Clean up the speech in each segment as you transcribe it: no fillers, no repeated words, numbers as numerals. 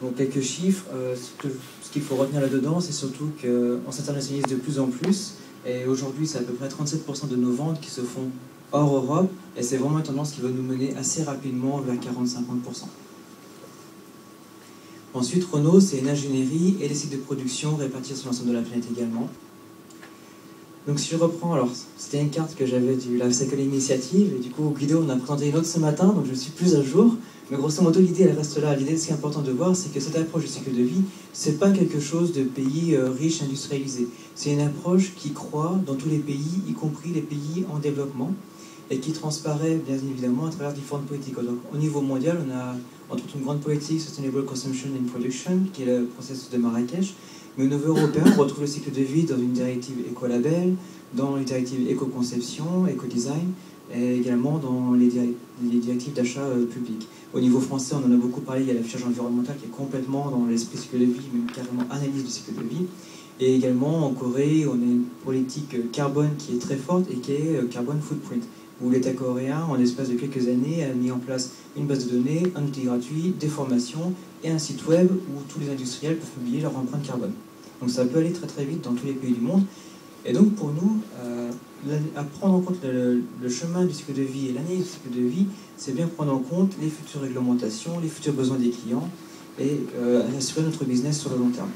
Donc quelques chiffres, ce qu'il faut retenir là-dedans, c'est surtout qu'on s'internationalise de plus en plus, et aujourd'hui c'est à peu près 37% de nos ventes qui se font hors Europe, et c'est vraiment une tendance qui va nous mener assez rapidement vers 40-50%. Ensuite, Renault, c'est une ingénierie et des sites de production répartis sur l'ensemble de la planète également. Donc si je reprends, alors c'était une carte que j'avais du Life Cycle Initiative, et du coup au Guido on a présenté une autre ce matin, donc je suis plus à jour. Mais grosso modo, l'idée, elle reste là. L'idée, ce qui est important de voir, c'est que cette approche du cycle de vie, c'est pas quelque chose de pays riches, industrialisés. C'est une approche qui croît dans tous les pays, y compris les pays en développement, et qui transparaît, bien évidemment, à travers différentes politiques. Donc, au niveau mondial, on a entre autres une grande politique, Sustainable Consumption and Production, qui est le processus de Marrakech. Mais au niveau européen, on retrouve le cycle de vie dans une directive écolabel, dans les directives éco-conception, éco-design, et également dans les directives d'achat public. Au niveau français, on en a beaucoup parlé, il y a l'affichage environnemental qui est complètement dans l'esprit cycle de vie, même carrément analyse du cycle de vie. Et également en Corée, on a une politique carbone qui est très forte et qui est carbone footprint, où l'État coréen, en l'espace de quelques années, a mis en place une base de données, un outil gratuit, des formations et un site web où tous les industriels peuvent publier leur empreinte carbone. Donc ça peut aller très très vite dans tous les pays du monde. Et donc pour nous, à prendre en compte le chemin du cycle de vie et l'analyse du cycle de vie, c'est bien prendre en compte les futures réglementations, les futurs besoins des clients et assurer notre business sur le long terme.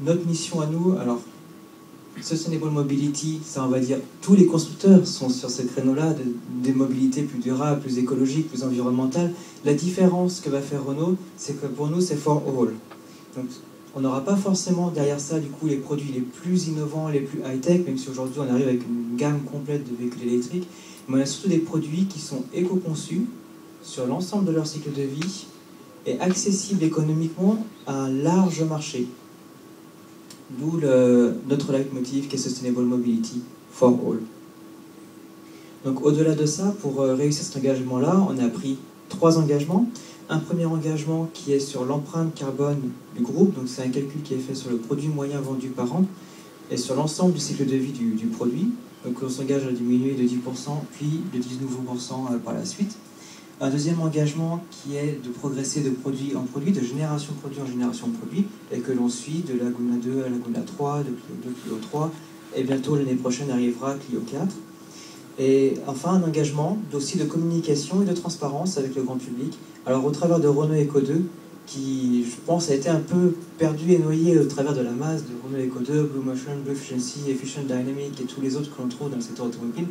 Notre mission à nous, alors Sustainable Mobility, ça on va dire, tous les constructeurs sont sur ce créneau-là, des mobilités plus durables, plus écologiques, plus environnementales. La différence que va faire Renault, c'est que pour nous c'est for all. Donc, on n'aura pas forcément derrière ça du coup les produits les plus innovants, les plus high-tech, même si aujourd'hui on arrive avec une gamme complète de véhicules électriques, mais on a surtout des produits qui sont éco-conçus sur l'ensemble de leur cycle de vie et accessibles économiquement à un large marché. D'où notre leitmotiv qui est Sustainable Mobility for All. Donc au-delà de ça, pour réussir cet engagement-là, on a pris 3 engagements. Un premier engagement qui est sur l'empreinte carbone du groupe, donc c'est un calcul qui est fait sur le produit moyen vendu par an et sur l'ensemble du cycle de vie du produit. Donc on s'engage à diminuer de 10%, puis de 19% par la suite. Un deuxième engagement qui est de progresser de produit en produit, de génération de produit en génération de produit, et que l'on suit de Laguna 2 à Laguna 3, de Clio 2 Clio 3, et bientôt l'année prochaine arrivera Clio 4. Et enfin, un engagement aussi de communication et de transparence avec le grand public. Alors au travers de Renault Eco 2, qui je pense a été un peu perdu et noyé au travers de la masse de Renault Eco 2, Blue Motion, Blue Efficiency, Efficient Dynamic et tous les autres que l'on trouve dans le secteur automobile.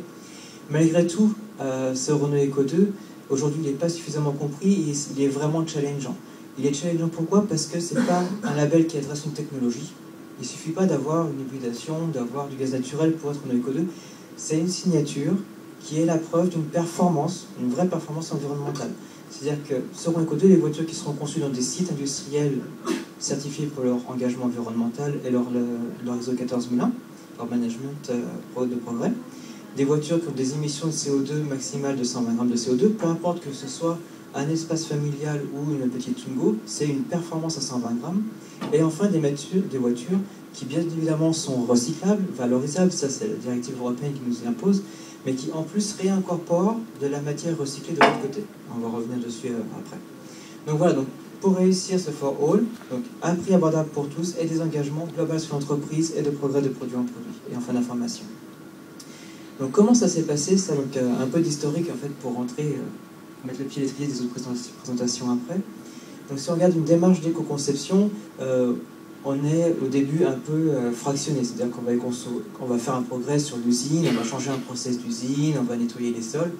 Malgré tout, ce Renault Eco 2, aujourd'hui il n'est pas suffisamment compris et il est vraiment challengeant. Il est challengeant pourquoi? Parce que ce n'est pas un label qui adresse une technologie. Il ne suffit pas d'avoir une hybridation, d'avoir du gaz naturel pour être Renault Eco 2. C'est une signature qui est la preuve d'une performance, une vraie performance environnementale. C'est-à-dire que seront écodées les voitures qui seront conçues dans des sites industriels certifiés pour leur engagement environnemental et leur ISO 14001, leur management de progrès. Des voitures qui ont des émissions de CO2 maximales de 120 grammes de CO2, peu importe que ce soit un espace familial ou une petite Twingo, c'est une performance à 120 grammes. Et enfin des voitures qui bien évidemment sont recyclables, valorisables, ça c'est la directive européenne qui nous y impose, mais qui en plus réincorporent de la matière recyclée de l'autre côté. On va revenir dessus après. Donc voilà, donc, pour réussir ce for all, donc un prix abordable pour tous et des engagements globaux sur l'entreprise et de progrès de produit en produit, et enfin d'information. Donc comment ça s'est passé, ça, donc un peu d'historique en fait pour rentrer, mettre le pied à l'étrier des autres présentations après. Donc si on regarde une démarche d'éco-conception, on est au début un peu fractionné, c'est-à-dire qu'on va faire un progrès sur l'usine, on va changer un process d'usine, on va nettoyer les sols.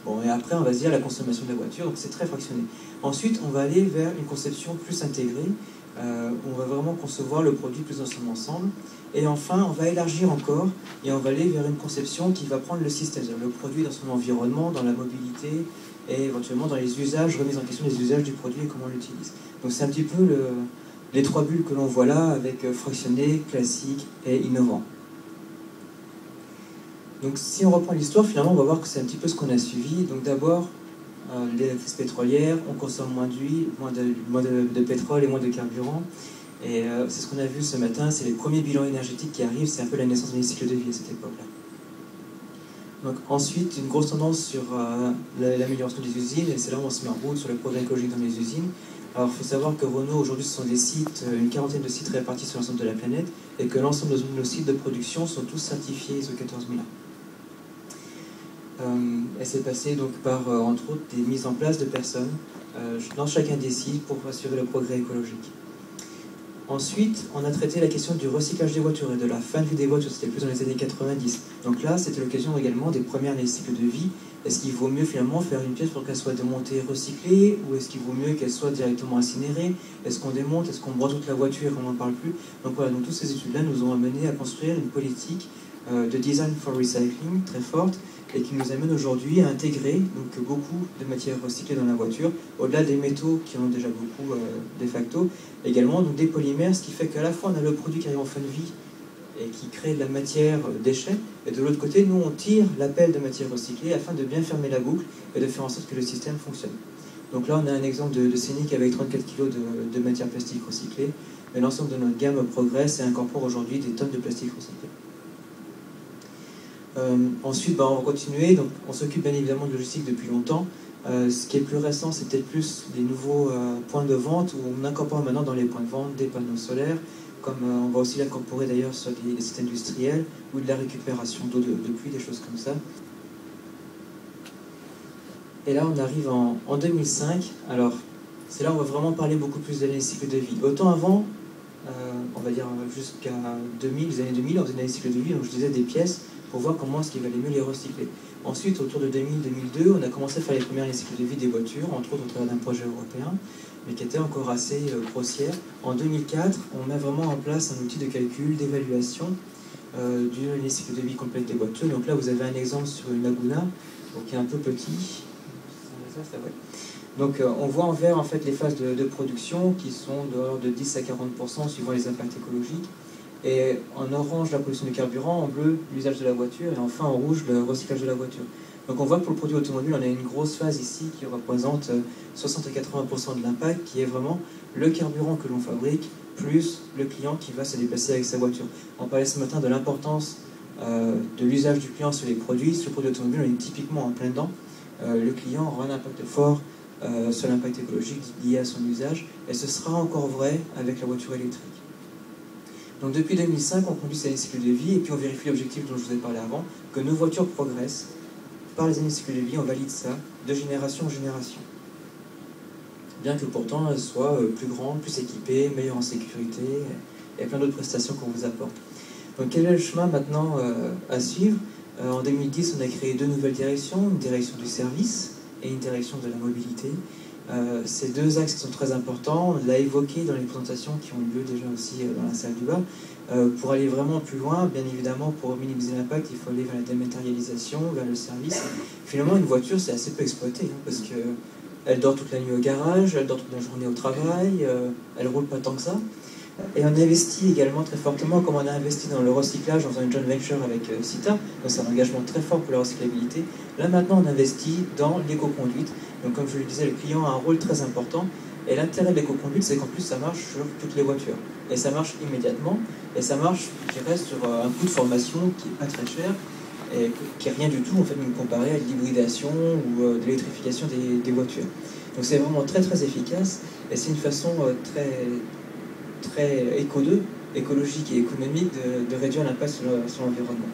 Bon, et après on va se dire la consommation de la voiture, donc c'est très fractionné. Ensuite, on va aller vers une conception plus intégrée, on va vraiment concevoir le produit plus dans son ensemble. Et enfin, on va élargir encore et on va aller vers une conception qui va prendre le système, c'est-à-dire le produit dans son environnement, dans la mobilité et éventuellement dans les usages, remise en question des usages du produit et comment on l'utilise. Donc c'est un petit peu les 3 bulles que l'on voit là avec fractionné, classique et innovant. Donc si on reprend l'histoire, finalement on va voir que c'est un petit peu ce qu'on a suivi. Donc d'abord, l'électricité pétrolière, on consomme moins d'huile, moins de pétrole et moins de carburant. Et c'est ce qu'on a vu ce matin, c'est les premiers bilans énergétiques qui arrivent, c'est un peu la naissance d'un cycle de vie à cette époque-là. Donc, ensuite, une grosse tendance sur l'amélioration des usines, et c'est là où on se met en route sur le progrès écologique dans les usines. Alors, il faut savoir que Renault, aujourd'hui, ce sont des sites, une quarantaine de sites répartis sur l'ensemble de la planète, et que l'ensemble de nos sites de production sont tous certifiés ISO 14001. Elle s'est passée donc par, entre autres, des mises en place de personnes dans chacun des sites pour assurer le progrès écologique. Ensuite, on a traité la question du recyclage des voitures et de la fin de vie des voitures, c'était plus dans les années 90. Donc là, c'était l'occasion également des premières années de cycle de vie. Est-ce qu'il vaut mieux finalement faire une pièce pour qu'elle soit démontée et recyclée, ou est-ce qu'il vaut mieux qu'elle soit directement incinérée? Est-ce qu'on démonte? Est-ce qu'on broie toute la voiture et on n'en parle plus? Donc voilà, donc toutes ces études-là nous ont amené à construire une politique de design for recycling très forte, et qui nous amène aujourd'hui à intégrer donc, beaucoup de matières recyclées dans la voiture, au-delà des métaux qui en ont déjà beaucoup de facto, également donc, des polymères, ce qui fait qu'à la fois on a le produit qui arrive en fin de vie et qui crée de la matière déchet, et de l'autre côté, nous on tire l'appel de matière recyclée afin de bien fermer la boucle et de faire en sorte que le système fonctionne. Donc là on a un exemple de Scénic avec 34 kg de matière plastique recyclée, mais l'ensemble de notre gamme progresse et incorpore aujourd'hui des tonnes de plastique recyclé. Ensuite, on va continuer. Donc, on s'occupe bien évidemment de logistique depuis longtemps. Ce qui est plus récent, c'est peut-être plus des nouveaux points de vente où on incorpore maintenant dans les points de vente des panneaux solaires, comme on va aussi l'incorporer d'ailleurs sur les sites industriels ou de la récupération d'eau de pluie, des choses comme ça. Et là, on arrive en 2005. Alors, c'est là où on va vraiment parler beaucoup plus d'années cycle de vie. Autant avant, on va dire jusqu'à 2000, les années 2000, on faisait des cycles de vie, donc je disais des pièces, pour voir comment est-ce qu'il valait mieux les recycler. Ensuite, autour de 2000-2002, on a commencé à faire les premières cycles de vie des voitures, entre autres au travers d'un projet européen, mais qui était encore assez grossière. En 2004, on met vraiment en place un outil de calcul, d'évaluation du cycle de vie complète des voitures. Donc là, vous avez un exemple sur une Laguna, qui est un peu petit. Donc on voit en vert en fait les phases de production qui sont de l'ordre de 10 à 40% suivant les impacts écologiques. Et en orange, la production de carburant, en bleu, l'usage de la voiture, et enfin en rouge, le recyclage de la voiture. Donc on voit que pour le produit automobile, on a une grosse phase ici qui représente 60 à 80% de l'impact, qui est vraiment le carburant que l'on fabrique, plus le client qui va se déplacer avec sa voiture. On parlait ce matin de l'importance de l'usage du client sur les produits. Sur le produit automobile, on est typiquement en plein dedans. Le client aura un impact fort sur l'impact écologique lié à son usage, et ce sera encore vrai avec la voiture électrique. Donc depuis 2005, on conduit ces cycles de vie, et puis on vérifie l'objectif dont je vous ai parlé avant, que nos voitures progressent par les années cycles de vie, on valide ça de génération en génération. Bien que pourtant elles soient plus grandes, plus équipées, meilleures en sécurité, et plein d'autres prestations qu'on vous apporte. Donc quel est le chemin maintenant à suivre? En 2010, on a créé deux nouvelles directions, une direction du service et une direction de la mobilité. Ces deux axes sont très importants, on l'a évoqué dans les présentations qui ont eu lieu déjà aussi dans la salle du bas. Pour aller vraiment plus loin, bien évidemment, pour minimiser l'impact, il faut aller vers la dématérialisation, vers le service. Finalement, une voiture, c'est assez peu exploité, parce qu'elle dort toute la nuit au garage, elle dort toute la journée au travail, elle roule pas tant que ça. Et on investit également très fortement, comme on a investi dans le recyclage en faisant une joint venture avec CITA, donc c'est un engagement très fort pour la recyclabilité. Là maintenant, on investit dans l'éco-conduite. Donc comme je le disais, le client a un rôle très important. Et l'intérêt de l'éco-conduite, c'est qu'en plus, ça marche sur toutes les voitures. Et ça marche immédiatement. Et ça marche, je dirais, sur un coût de formation qui n'est pas très cher, et qui est rien du tout, en fait, comparé à l'hybridation ou de l'électrification des voitures. Donc c'est vraiment très très efficace. Et c'est une façon très écologique et économique de réduire l'impact sur l'environnement.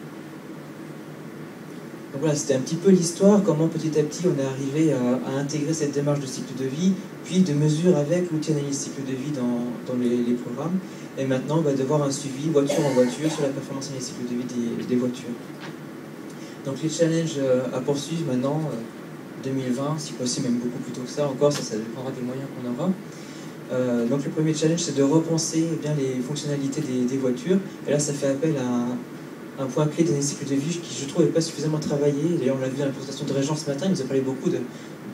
Donc voilà, c'était un petit peu l'histoire, comment petit à petit on est arrivé à intégrer cette démarche de cycle de vie, puis de mesure avec l'outil d'analyse cycle de vie dans les programmes. Et maintenant, on va devoir un suivi voiture en voiture sur la performance analyse cycle de vie des voitures. Donc les challenges à poursuivre maintenant, 2020, si possible même beaucoup plus tôt que ça encore, ça dépendra des moyens qu'on aura. Donc le premier challenge, c'est de repenser bien les fonctionnalités des voitures. Et là, ça fait appel à un point clé des cycles de vie qui, je trouve, n'est pas suffisamment travaillé. D'ailleurs, on l'a vu dans la présentation de Régent ce matin, il nous a parlé beaucoup de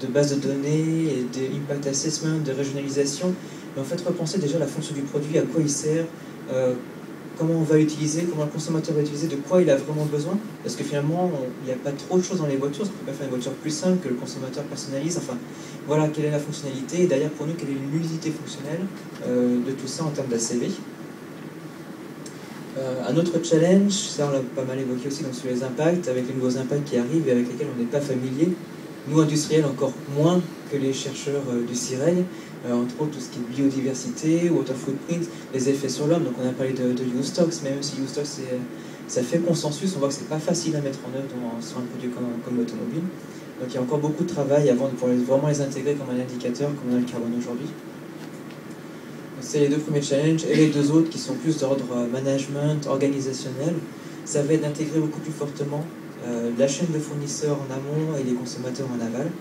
bases de données, et d'impact assessment, de régionalisation. Mais en fait, repenser déjà la fonction du produit, à quoi il sert, comment on va l'utiliser, comment le consommateur va l'utiliser, de quoi il a vraiment besoin. Parce que finalement, il n'y a pas trop de choses dans les voitures, ça ne peut pas faire une voiture plus simple que le consommateur personnalise. Enfin, voilà, quelle est la fonctionnalité, et derrière, pour nous, quelle est l'utilité fonctionnelle de tout ça en termes d'ACV. Un autre challenge, ça on l'a pas mal évoqué aussi donc sur les impacts, avec les nouveaux impacts qui arrivent et avec lesquels on n'est pas familier. Nous, industriels, encore moins que les chercheurs du CIREL, entre autres tout ce qui est biodiversité, water footprint, les effets sur l'homme. Donc on a parlé de Use-Tox, mais même si Use-Tox ça fait consensus, on voit que c'est pas facile à mettre en œuvre sur un produit comme l'automobile. Donc il y a encore beaucoup de travail avant pour vraiment les intégrer comme un indicateur, comme on a le carbone aujourd'hui. C'est les deux premiers challenges, et les deux autres qui sont plus d'ordre management, organisationnel. Ça va être d'intégrer beaucoup plus fortement la chaîne de fournisseurs en amont et les consommateurs en aval.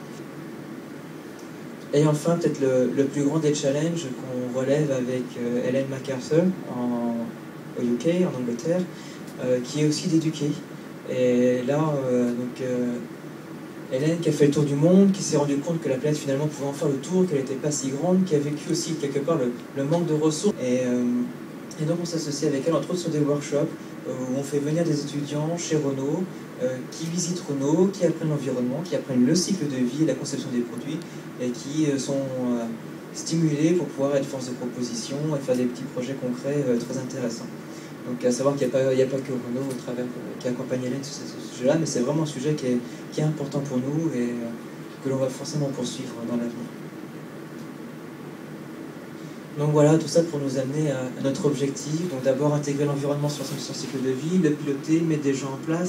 Et enfin, peut-être le plus grand des challenges qu'on relève avec Ellen MacArthur au UK, en Angleterre, qui est aussi d'éduquer. Et là, Hélène qui a fait le tour du monde, qui s'est rendu compte que la planète finalement pouvait en faire le tour, qu'elle n'était pas si grande, qui a vécu aussi quelque part le manque de ressources. Et donc on s'associe avec elle entre autres sur des workshops où on fait venir des étudiants chez Renault qui visitent Renault, qui apprennent l'environnement, qui apprennent le cycle de vie et la conception des produits et qui sont stimulés pour pouvoir être force de proposition et faire des petits projets concrets très intéressants. Donc à savoir qu'il n'y a pas que Renault au travers qui accompagne Hélène sur ce sujet-là, mais c'est vraiment un sujet qui est important pour nous et que l'on va forcément poursuivre dans l'avenir. Donc voilà, tout ça pour nous amener à notre objectif. Donc d'abord intégrer l'environnement sur son cycle de vie, le piloter, mettre des gens en place.